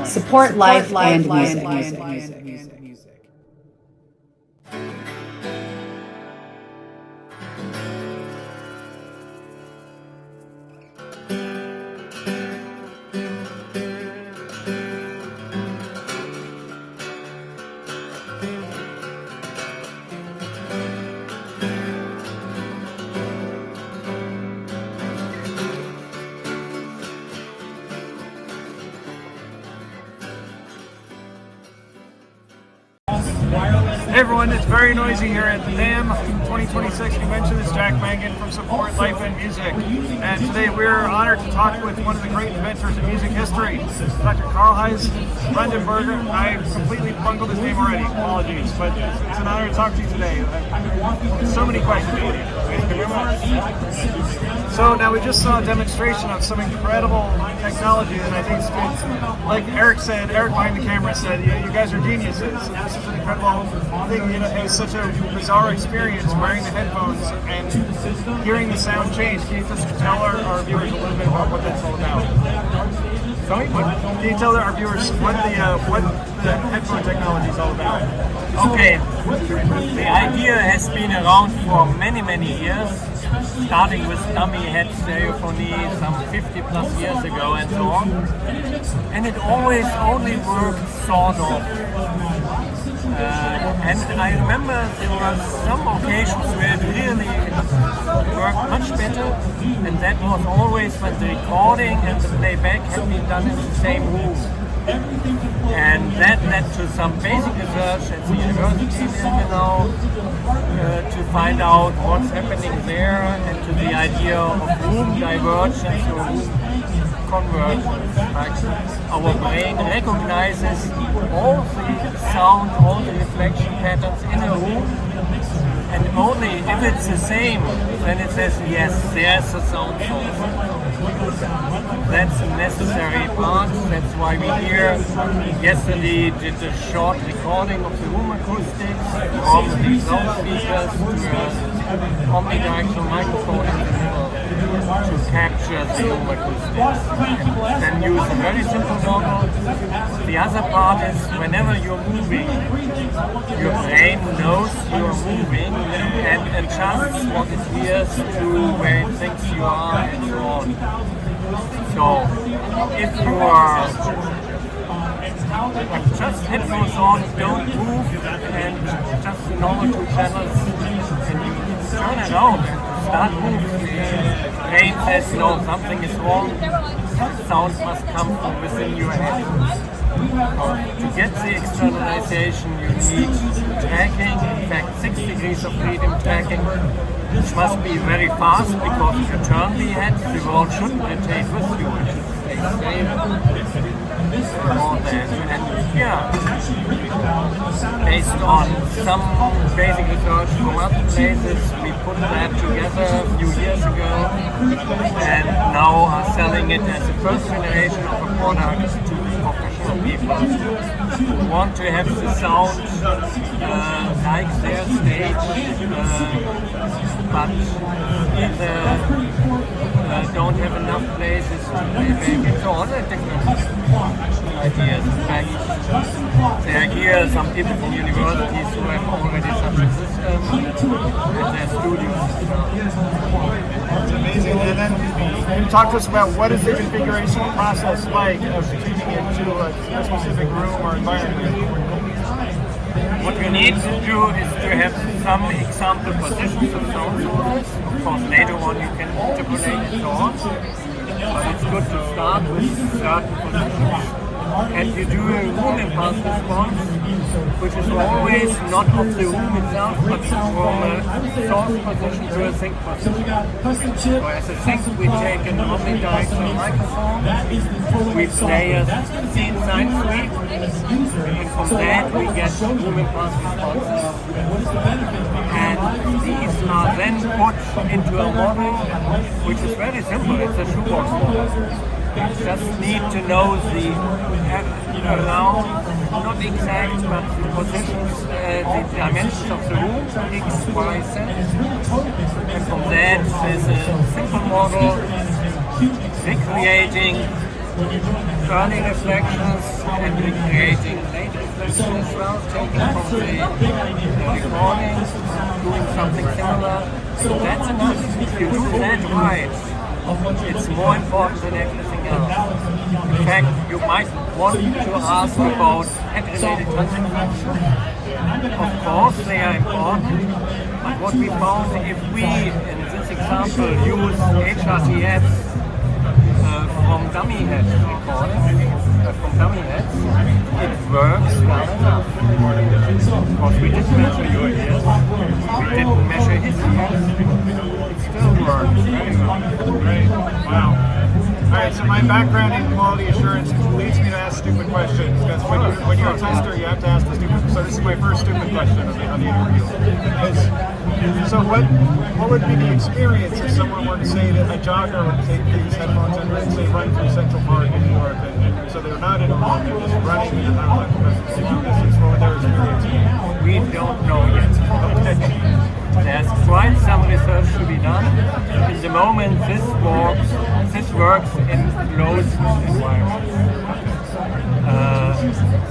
support life and music. Hey everyone, it's very noisy here at the NAMM 2026 convention. This is Jack Mangan from Support Life and Music, and today we're honored to talk with one of the great inventors in music history, Dr. Karlheinz Brandenburg. I completely bungled his name already, apologies, but it's an honor to talk to you today. So many questions for you. So now we just saw a demonstration of some incredible technology, and I think it's good. Like Eric said, Eric behind the camera said, you guys are geniuses. This is an incredible thing. It was such a bizarre experience wearing the headphones and hearing the sound change. Can you just tell our viewers a little bit about what that's all about? Sorry? Can you tell our viewers what the headphone technology is all about? Okay, the idea has been around for many years, starting with dummy head stereophony some 50 plus years ago and so on. And it always only worked sort of. And I remember there were some occasions where it really worked much better, and that was always when the recording and the playback had been done in the same room. And that led to some basic research at the university in Illinois to find out what's happening there, and to the idea of room divergence or room convergence. Like our brain recognizes all the sound, all the reflection patterns in a room, and only if it's the same, then it says, yes, there's a sound source. That's a necessary part. That's why we here yesterday did a short recording of the room acoustics from these loudspeakers to an omnidirectional microphone in the middle to capture the room acoustics. And then use a very simple model. The other part is whenever you're moving, your brain knows you're moving and adjusts what it hears to where it thinks you are and so on. So, if you are just headphones on, don't move, and just the normal two channels, and you turn it out and start moving, the brain says, no, something is wrong, the sound must come from within your head. To get the externalization, you need tracking, in fact 6 degrees of freedom tracking, which must be very fast, because if you turn the head, the world shouldn't rotate with you, it should stay stable. And yeah, based on some basic research from other places, we put that together a few years ago, and now are selling it as the first generation of a product to professional people who want to have the sound like their stage, but either don't have enough places to play back. It's all a different ideas. In fact, there are here some people from universities who have already such a system in their studios. That's amazing. And then you talk to us about what is the configuration process like of tuning into a specific room or environment. What you need to do is to have some example positions of sound sources. Of course, later on you can interpolate and so on. But it's good to start with certain positions. And you do a room impulse response, which is always not of the room itself, but from a source position to a sync position. So as a sync, we take an omnidirectional microphone, we play a scene sine sweep, and from that we get room impulse responses. And these are then put into a model, which is very simple. It's a shoebox model. You just need to know the around, not exact, but the positions, the dimensions of the room, X, Y, Z. And from that, there's a simple model recreating early reflections and recreating late reflections as well, taking from the recording, doing something similar. That's enough. If you do that right, it's more important than everything else. In fact, you might want to ask about head-related consequences. Of course, they are important, but what we found, if we, in this example, use HRTFs from dummy heads recording, from dummy heads, it works well enough. Of course, we didn't measure your ears, we didn't measure his ears. It still works very well. Great. Wow. All right, so my background in quality assurance leads me to ask stupid questions, because when you're a tester, you have to ask the stupid. So this is my first stupid question on the interview. So what would be the experience if someone were to say that a jogger would take these headphones and let's say run through Central Park in New York, and so they're not in a room, they're just running in a long distance. What would their experience be? We don't know yet. Okay. There's quite some research to be done. In the moment, this works in closed environments.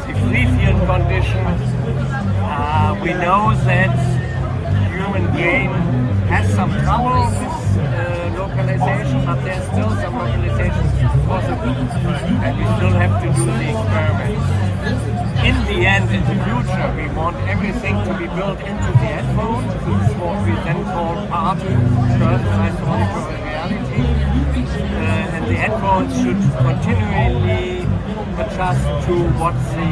The free field condition, we know that human brain has some trouble with localization, but there's still some localization possible, and we still have to do the experiments. In the end, in the future, we want everything to be built into the headphone. This is what we then call personalized augmented reality. And the headphones should continually adjust to what the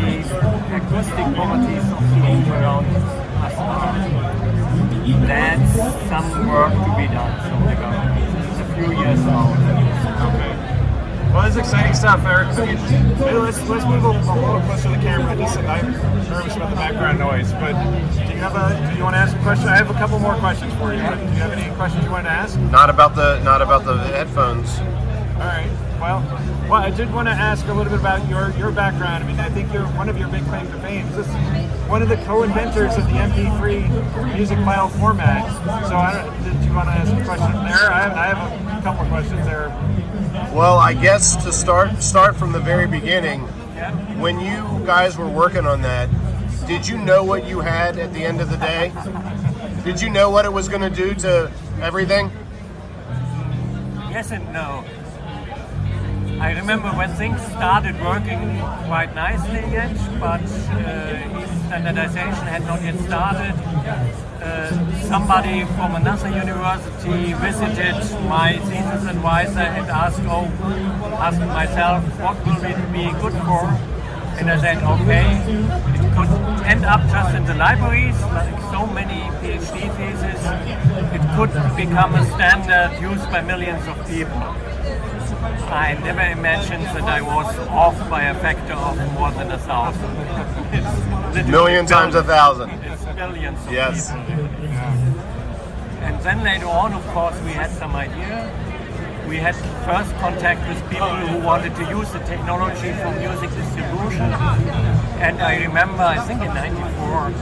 acoustic properties of the room around us are. That's some work to be done. So this is a few years out. Okay. Well, that's exciting stuff, Eric. Hey, let's move a little closer to the camera. I'm nervous about the background noise, but do you want to ask a question? I have a couple more questions for you. But do you have any questions you want to ask? Not about the headphones. All right. Well, I did want to ask a little bit about your background. I mean, I think you're one of your big claims to fame. This is one of the co-inventors of the MP3 music file format. So, did you want to ask a question there? I have a couple of questions there. Well, I guess to start from the very beginning, when you guys were working on that, did you know what you had at the end of the day? Did you know what it was going to do to everything? Yes and no. I remember when things started working quite nicely yet, but even standardization had not yet started. Somebody from another university visited my thesis advisor and asked myself, what will it be good for? And I said, okay, it could end up just in the libraries, like so many PhD theses. It could become a standard used by millions of people. I never imagined that I was off by a factor of more than 1,000. It's Million times 1,000. It's billions of Yes. people. And then later on, of course, we had some idea. We had first contact with people who wanted to use the technology for music distribution. And I remember, I think in '94,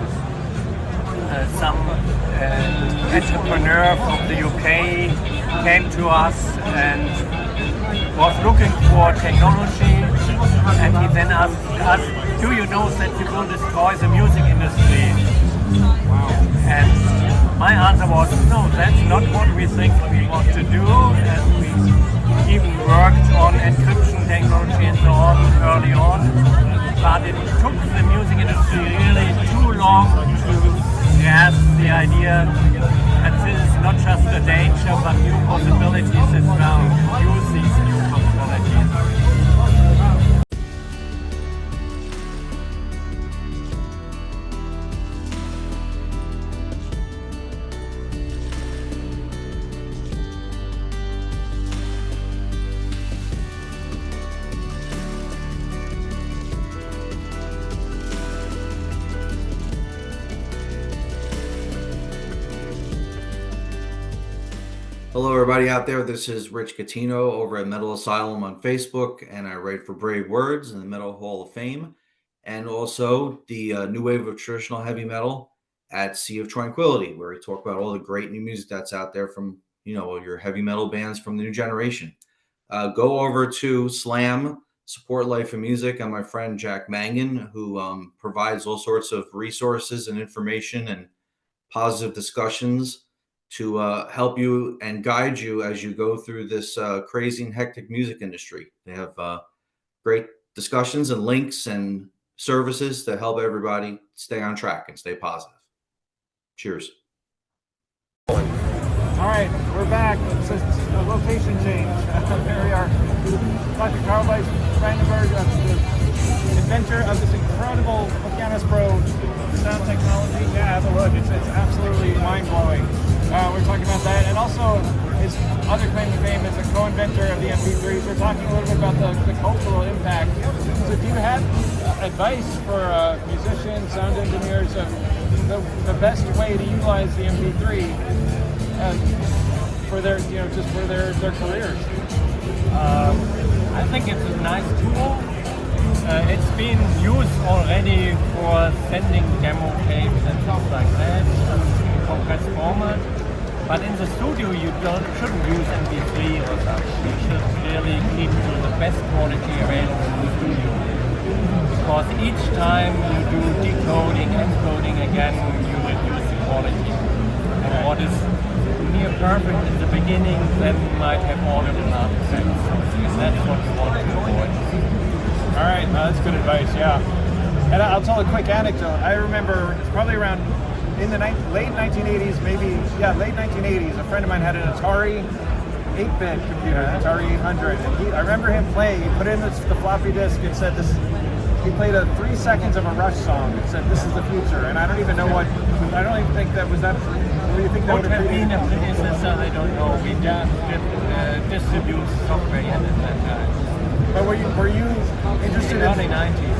some entrepreneur from the UK came to us and was looking for technology, and he then asked us, do you know that you will destroy the music industry? And my answer was, no, that's not what we think we want to do, and we even worked on encryption technology and so on early on, but it took the music industry really too long to grasp the idea that this is not just a danger, but new possibilities as well. Use these new possibilities. Hello, everybody out there. This is Rich Catino over at Metal Asylum on Facebook, and I write for Brave Words in the Metal Hall of Fame, and also the New Wave of Traditional Heavy Metal at Sea of Tranquility, where we talk about all the great new music that's out there from, your heavy metal bands from the new generation. Go over to Slam Support Life in Music and my friend Jack Mangan, who provides all sorts of resources and information and positive discussions to help you and guide you as you go through this crazy and hectic music industry. They have great discussions and links and services to help everybody stay on track and stay positive. Cheers. All right, we're back. It's a location change. Here we are. Dr. Karlheinz Brandenburg, the inventor of this incredible Okeanos Pro sound technology. Yeah, have a look. It's absolutely mind-blowing. We're talking about that. And also, his other claim to fame is a co-inventor of the MP3s. We're talking a little bit about the cultural impact. So do you have advice for musicians, sound engineers, of the best way to utilize the MP3 for their, just for their careers? I think it's a nice tool. It's been used already for sending demo tapes and stuff like that, in compressed format. But in the studio, you shouldn't use MP3 or such. You should really keep to the best quality available in the studio. Because each time you do decoding, encoding again, you reduce the quality. And what is near perfect in the beginning then might have organ and artifacts. So that's what you want to avoid. All right, that's good advice, yeah. And I'll tell a quick anecdote. I remember it's probably around in the late 1980s, late 1980s, a friend of mine had an Atari 8-bit computer, an Atari 800, and I remember him playing. He put in the floppy disk and said this. He played 3 seconds of a Rush song and said, "This is the future." And I don't even know what. I don't even think that was that. What do you think that would have been? A predecessor, I don't know. We just distribute software yet at that time. But were you interested in early 90s?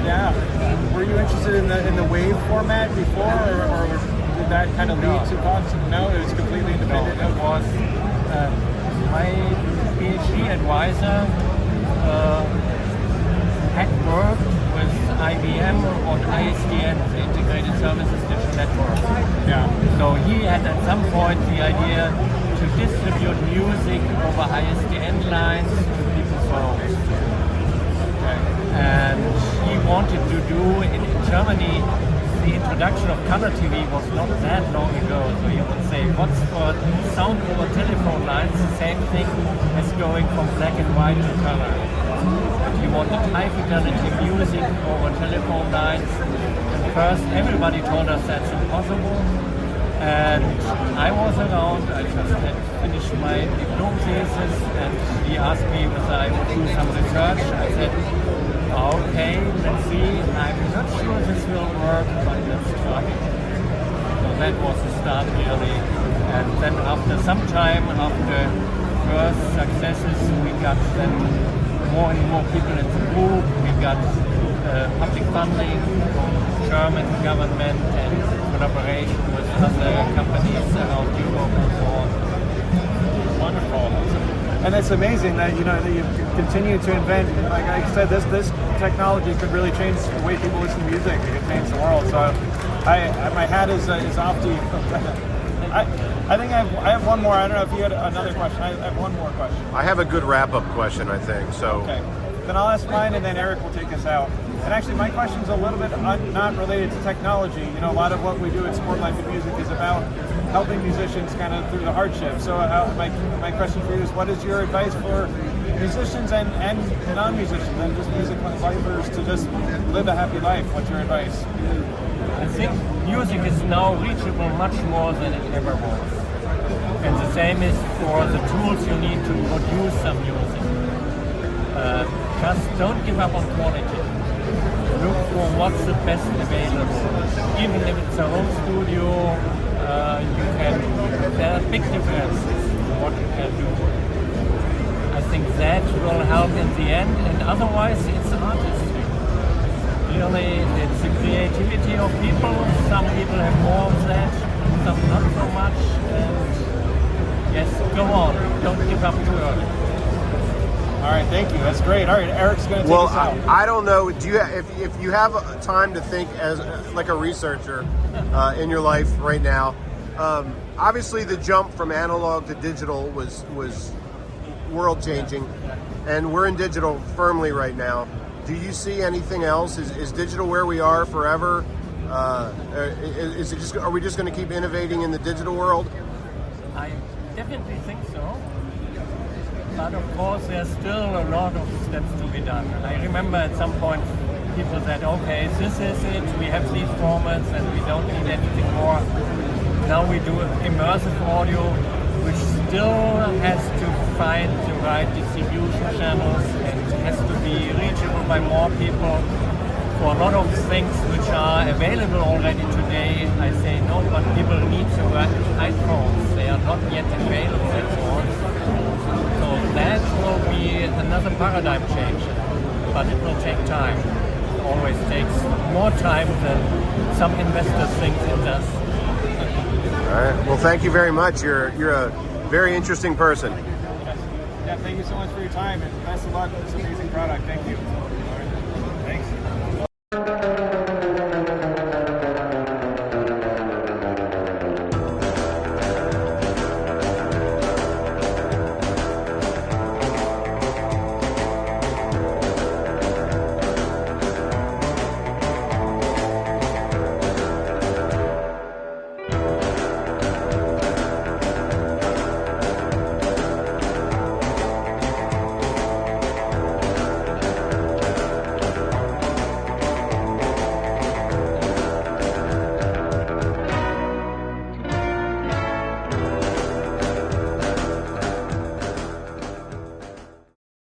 Yeah. Were you interested in the wave format before, or did that kind of lead to thoughts? No, it was completely independent. No, it was my PhD advisor had worked with IBM on ISDN, the Integrated Services Digital Network. Yeah. So he had at some point the idea to distribute music over ISDN lines to people's homes. Okay. And he wanted to do in Germany, the introduction of color TV was not that long ago, so you would say, what's for sound over telephone lines, the same thing as going from black and white to color. And he wanted high fidelity music over telephone lines. And first everybody told us that's impossible. And I was around, I just had finished my diploma thesis, and he asked me whether I would do some research. I said, okay, let's see. I'm not sure this will work, but let's try. So that was the start really. And then after some time, after first successes, we got then more and more people in the group. We got public funding from German government and collaboration with other companies around Europe and so on. Wonderful. And it's amazing that that you continue to invent. Like I said, this technology could really change the way people listen to music. It could change the world. So, my hat is off to you. I think I have one more. I don't know if you had another question. I have one more question. I have a good wrap-up question, I think. So. Okay. Then I'll ask mine, and then Eric will take us out. And actually, my question's a little bit not related to technology. A lot of what we do at Support Life in Music is about helping musicians kind of through the hardship. So my question for you is, what is your advice for musicians and non-musicians and just music lifers to just live a happy life? What's your advice? I think music is now reachable much more than it ever was. And the same is for the tools you need to produce some music. Just don't give up on quality. Look for what's the best available. Even if it's a home studio, there are big differences in what you can do. I think that will help in the end, and otherwise it's artistry. Really, it's the creativity of people. Some people have more of that, some not so much. And yes, go on. Don't give up too early. All right, thank you. That's great. All right, Eric's going to take us out. I don't know. Do you, if you have time to think as like a researcher in your life right now? Obviously, the jump from analog to digital was world changing. and we're in digital firmly right now. Do you see anything else? Is digital where we are forever? Is it just? Are we just going to keep innovating in the digital world? I definitely think so. But of course, there's still a lot of steps to be done. I remember at some point people said, okay, this is it, we have these formats and we don't need anything more. Now we do immersive audio, which still has to find the right distribution channels and has to be reachable by more people. For a lot of things which are available already today, I say no, but people need the right iPhones. They are not yet available and so on. So that will be another paradigm change, but it will take time. It always takes more time than some investors think it does. All right. Well, thank you very much. You're a very interesting person. Yeah, thank you so much for your time and best of luck with this amazing product. Thank you.